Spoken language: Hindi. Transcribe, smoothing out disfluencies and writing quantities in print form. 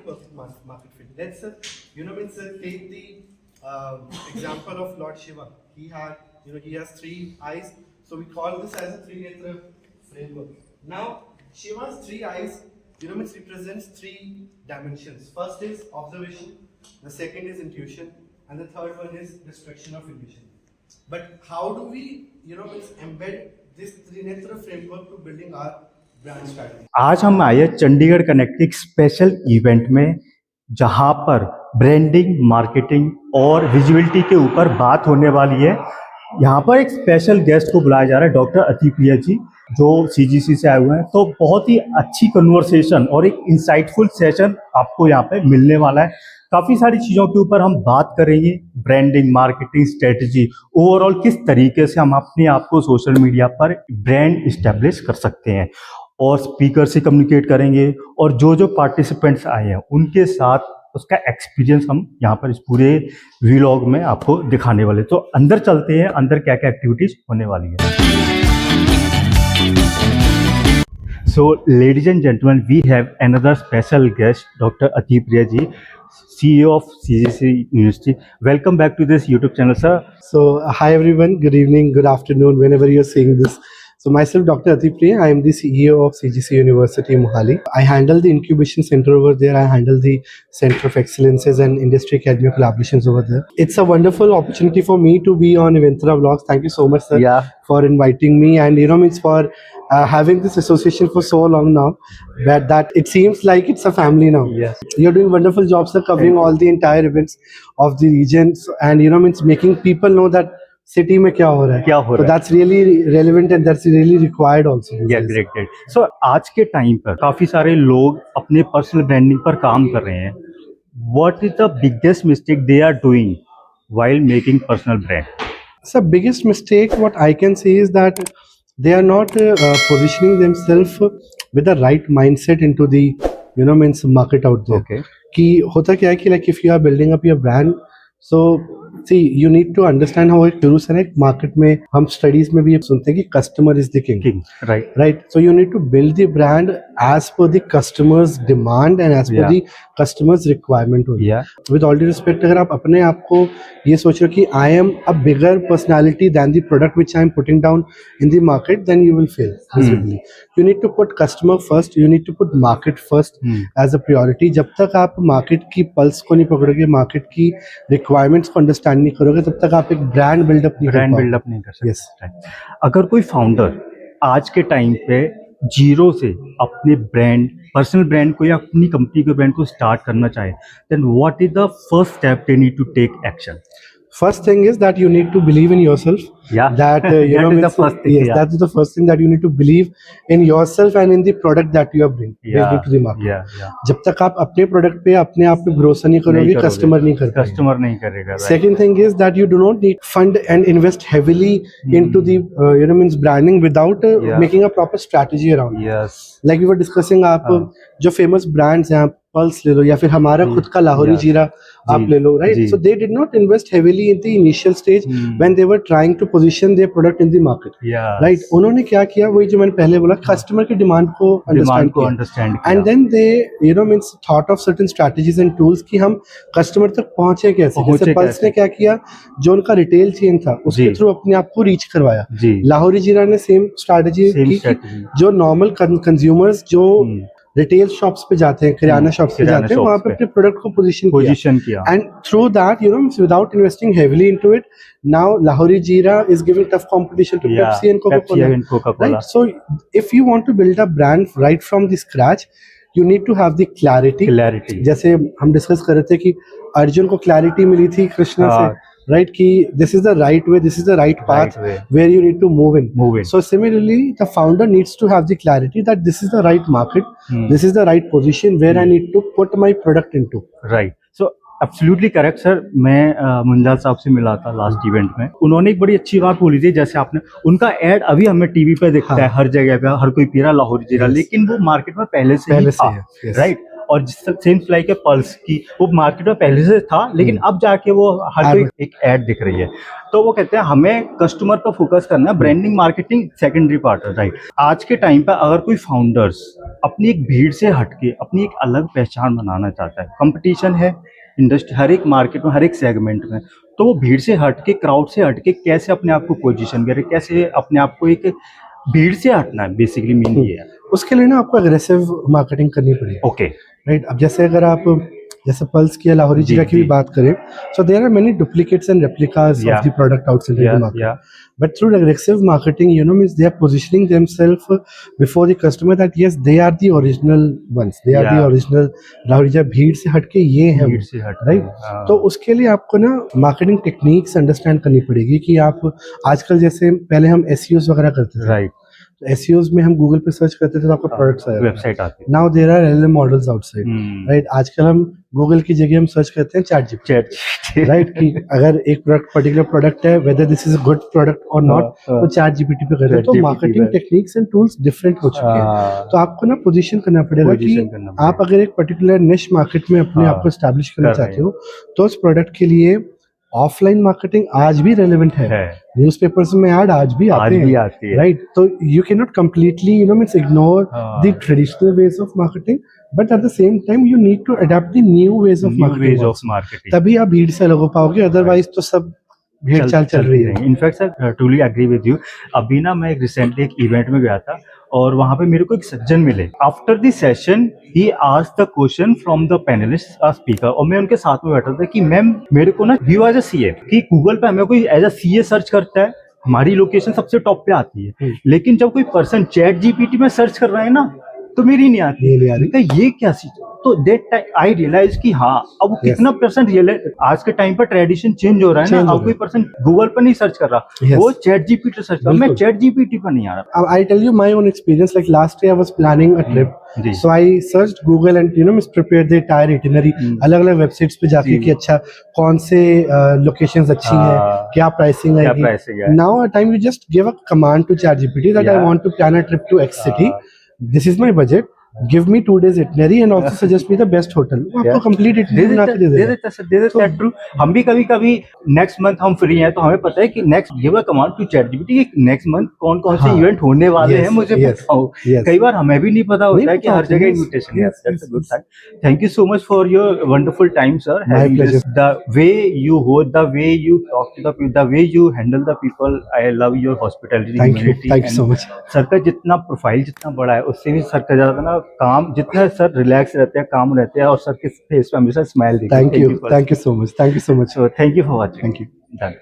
perfect market fit. Let's take the example of Lord Shiva. He has three eyes, so we call this as a three-netra framework. Now, Shiva's three eyes, represents three dimensions. First is observation, the second is intuition, and the third one is destruction of illusion. But how do we, embed this three-netra framework to building our brand strategy? आज हम आए चंडीगढ़ कनेक्ट एक स्पेशल इवेंट में जहां पर ब्रांडिंग, मार्केटिंग और विजिबिलिटी के ऊपर बात होने वाली है। यहाँ पर एक स्पेशल गेस्ट को बुलाया जा रहा है, डॉक्टर अति प्रिया जी, जो सीजीसी से आए हुए हैं। तो बहुत ही अच्छी कन्वर्सेशन और एक इंसाइटफुल सेशन आपको यहाँ पे मिलने वाला है। काफ़ी सारी चीज़ों के ऊपर हम बात करेंगे, ब्रांडिंग, मार्केटिंग स्ट्रेटजी, ओवरऑल किस तरीके से हम अपने आप को सोशल मीडिया पर ब्रांड इस्टेब्लिश कर सकते हैं, और स्पीकर से कम्युनिकेट करेंगे और जो पार्टिसिपेंट्स आए हैं उनके साथ उसका एक्सपीरियंस हम यहाँ पर इस पूरे व्लॉग में आपको दिखाने वाले। तो अंदर चलते हैं, अंदर क्या क्या एक्टिविटीज होने वाली है। So ladies and gentleman, we have another special guest, doctor Ati Priya ji, CEO of CGC University. Welcome back to this YouTube channel, sir. So, hi everyone, good evening, good afternoon, whenever you're seeing this. So, myself, Dr. Ati Priya, I am the CEO of CGC University, Mohali. I handle the incubation center over there. I handle the Center of Excellences and Industry Academy collaborations over there. It's a wonderful opportunity for me to be on Eventra Vlogs. Thank you so much, sir, for inviting me, and means for having this association for so long now, that it seems like it's a family now. Yes. You're doing wonderful job, sir, covering all the entire events of the regions, and means making people know that city में क्या हो रहा है. So that's really relevant and that's really required also. Yeah, great. So आज के टाइम पर काफी सारे लोग अपने पर्सनल ब्रांडिंग पर काम कर रहे हैं. What is the biggest mistake they are doing while making personal brand? So biggest mistake what I can say is that they are not positioning themselves with the right mindset into the means market out there. Okay. कि होता क्या है कि like if you are building up your brand, so see you need to understand how शुरू से ना एक मार्केट में हम स्टडीज में भी ये सुनते हैं कि customer is the king. Right. So you need to build the brand as per the customer's demand and as per the customer's requirement. With all due respect, अगर आप अपने आप को ये सोच रहे हो कि I am a bigger personality than the product which I am putting down in the market, then you will fail miserably. You need to put customer first. You need to put market first as a priority. जब तक आप मार्केट की पल्स को नहीं पकड़ोगे, मार्केट की रिक्वायरमेंट्स को अंडरस्टैंड नहीं करोगे, तब तक आप एक ब्रांड बिल्डअप नहीं कर सकते. Yes. अगर कोई फाउंडर आज के टाइम पे जीरो से अपने ब्रांड, पर्सनल ब्रांड को या अपनी कंपनी के ब्रांड को स्टार्ट करना चाहे, then what is the first step they need to take action? First thing is that you need to believe in yourself. That that is the first thing. Yes, that is the first thing, that you need to believe in yourself and in the product that you are bringing to the market. जब तक आप अपने प्रोडक्ट पे अपने आप पे भरोसा नहीं करोगे, कस्टमर नहीं करेगा. Second thing is that you do not need fund and invest heavily into the means branding without making a proper strategy around. Yes. Like we were discussing, आप जो फेमस ब्रांड्स हैं, पल्स ले लो या फिर हमारा खुद का लाहौरी जीरा आप ले लो, right? So they did not invest heavily in the initial stage when they were trying to position their product in the market. Right? उन्होंने क्या किया, वही जो मैंने पहले बोला, कस्टमर की डिमांड को अंडरस्टैंड किया, and then they means thought of certain strategies and tools कि हम कस्टमर तक पहुंचे कैसे. जैसे पल्स ने क्या किया, जो उनका रिटेल चेन था उसके थ्रू अपने आप को रीच करवाया. लाहौरी जीरा ने सेम स्ट्रैटेजी की, जो नॉर्मल कंज्यूमर्स जो रिटेल शॉप्स पे जाते हैं, किराना शॉप्स पे जाते हैं, वहां पे अपने प्रोडक्ट को पोजीशन किया. And through that without investing heavily into it, now Lahori Zeera is giving tough competition to Pepsi and Coca-Cola. Right? So if you want to build a brand right from the scratch, you need to have the clarity. जैसे हम डिस्कस कर रहे थे कि अर्जुन को क्लैरिटी मिली थी कृष्ण से, right? Ki this is the right way, this is the right path where you need to move in. So similarly, the founder needs to have the clarity that this is the right market, this is the right position where I need to put my product into. Right. So absolutely correct sir. मैं मुंजाल साहब से मिला था लास्ट इवेंट में. उन्होंने एक बड़ी अच्छी बात बोली थी, जैसे आपने उनका एड अभी हमें टीवी पे दिखता है, हर जगह पे हर कोई पी रहा लाहौरी जीरा, लेकिन वो मार्केट में पहले से ही था. राइट? और सेम्स लाइक पल्स की वो मार्केट में पहले से था, लेकिन अब जाके वो हर कोई एक ऐड दिख रही है। तो वो कहते हैं हमें कस्टमर पर फोकस करना है, ब्रांडिंग मार्केटिंग सेकेंडरी पार्ट है, राइट। आज के टाइम पे अगर कोई फाउंडर्स अपनी एक भीड़ से हटके अपनी एक अलग पहचान बनाना चाहता है, कंपटीशन है इंडस्ट्री हर एक मार्केट में, हर एक सेगमेंट में, तो वो भीड़ से हटके, क्राउड से हटके कैसे अपने आप को पोजीशन करे, कैसे अपने आप को एक भीड़ से हटना है, बेसिकली मीन ये है। उसके लिए ना आपको अग्रेसिव मार्केटिंग करनी पड़ेगी। Okay, right. अब जैसे अगर आप जैसे पल्स की या लाहौरी जीरा की भी बात करें, so there are many duplicates and replicas of the product outside the market, but through aggressive marketing, you know, means they are positioning themselves before the customer that yes, they are the original ones, they are the original Lahori जीरा, भीड़ से हटके ये है, भीड़ से हट, राइट। तो उसके लिए आपको ना मार्केटिंग टेक्निक्स अंडरस्टैंड करनी पड़ेगी कि आप आजकल जैसे पहले हम SEOs वगैरह करते थे, राइट। SEOs में हम गूगल पे सर्च करते थे तो आपका प्रोडक्ट्स आया, वेबसाइट आती है। Now there are LLM models outside, right. आजकल हम गूगल की जगह हम सर्च करते हैं ChatGPT, राइट, कि अगर एक प्रोडक्ट पर्टिकुलर प्रोडक्ट है, whether this is a good product और नॉट, तो ChatGPT पे करते हैं। तो marketing techniques and tools different हो चुके हैं। तो आपको ना पोजीशन करना पड़ेगा कि आप अगर एक पर्टिकुलर निश मार्केट में अपने आप को एस्टैब्लिश करना चाहते हो, तो उस प्रोडक्ट के लिए ऑफलाइन मार्केटिंग आज भी रेलेवेंट है। न्यूज़पेपर्स में ऐड आज भी आते हैं, राइट। तो you can not completely, you know, means ignore the traditional ways of marketing, but at the same time you need to adopt the new ways of marketing, तभी आप भीड़ से अलग हो पाओगे, अदरवाइज तो सब भीड़ चाल चल रही है। In fact sir truly agree with you. अभी ना मैं रिसेंटली एक इवेंट में गया था और वहां पे मेरे को एक सज्जन मिले। After the session he asked the question from the panelist speaker, और मैं उनके साथ में बैठा था कि मैम मेरे को ना व्यू एज अ सीए, कि गूगल पे हमें कोई एज अ सीए सर्च करता है, हमारी लोकेशन सबसे टॉप पे आती है, लेकिन जब कोई पर्सन चैट जीपीटी में सर्च कर रहा है ना, तो मेरी नहीं आती। तो ये क्या चीज, तो दैट आई रियलाइज कि हाँ, अब कितना परसेंट रियलाइज, आज के टाइम पर ट्रेडिशन चेंज हो रहा है ना, अब कोई पर्सन गूगल पर नहीं सर्च कर रहा, वो चैट जीपीटी सर्च कर रहा, मैं चैट जीपीटी पर नहीं आ रहा। I tell you my own experience, like last year I was planning a trip, so I searched Google and you know miss prepared the entire itinerary, अलग अलग वेबसाइट्स पे जाके कि अच्छा कौन से लोकेशंस अच्छी हैं, क्या प्राइसिंग है। Now a time you just give a command to ChatGPT that I want to plan a trip to X city, this is my budget, give me 2 days itinerary and also suggest me the best hotel, आपको कंप्लीट इटिनरी बना के दे देगा। ट्रू। हम भी कभी कभी नेक्स्ट मंथ हम फ्री हैं तो हमें पता है कि next give a command to ChatGPT कि नेक्स्ट मंथ कौन कौन से इवेंट होने वाले हैं, मुझे बताओ। कई बार हमें भी नहीं पता होता है कि हर जगह इनविटेशन है। That's a good sign. Thank you so much for your wonderful time sir. The way you host, the way you talk to the people, the way you handle the people, I love your hospitality. Thank you so much. Sir का जितना प्रोफाइल जितना बड़ा है, उससे भी सर का ज्यादा ना काम, जितना सर रिलैक्स रहते हैं, काम रहते हैं, और सर के फेस पे हमेशा स्माइल दिखती है। Thank you so much. Thank you for watching. Thank you. Done.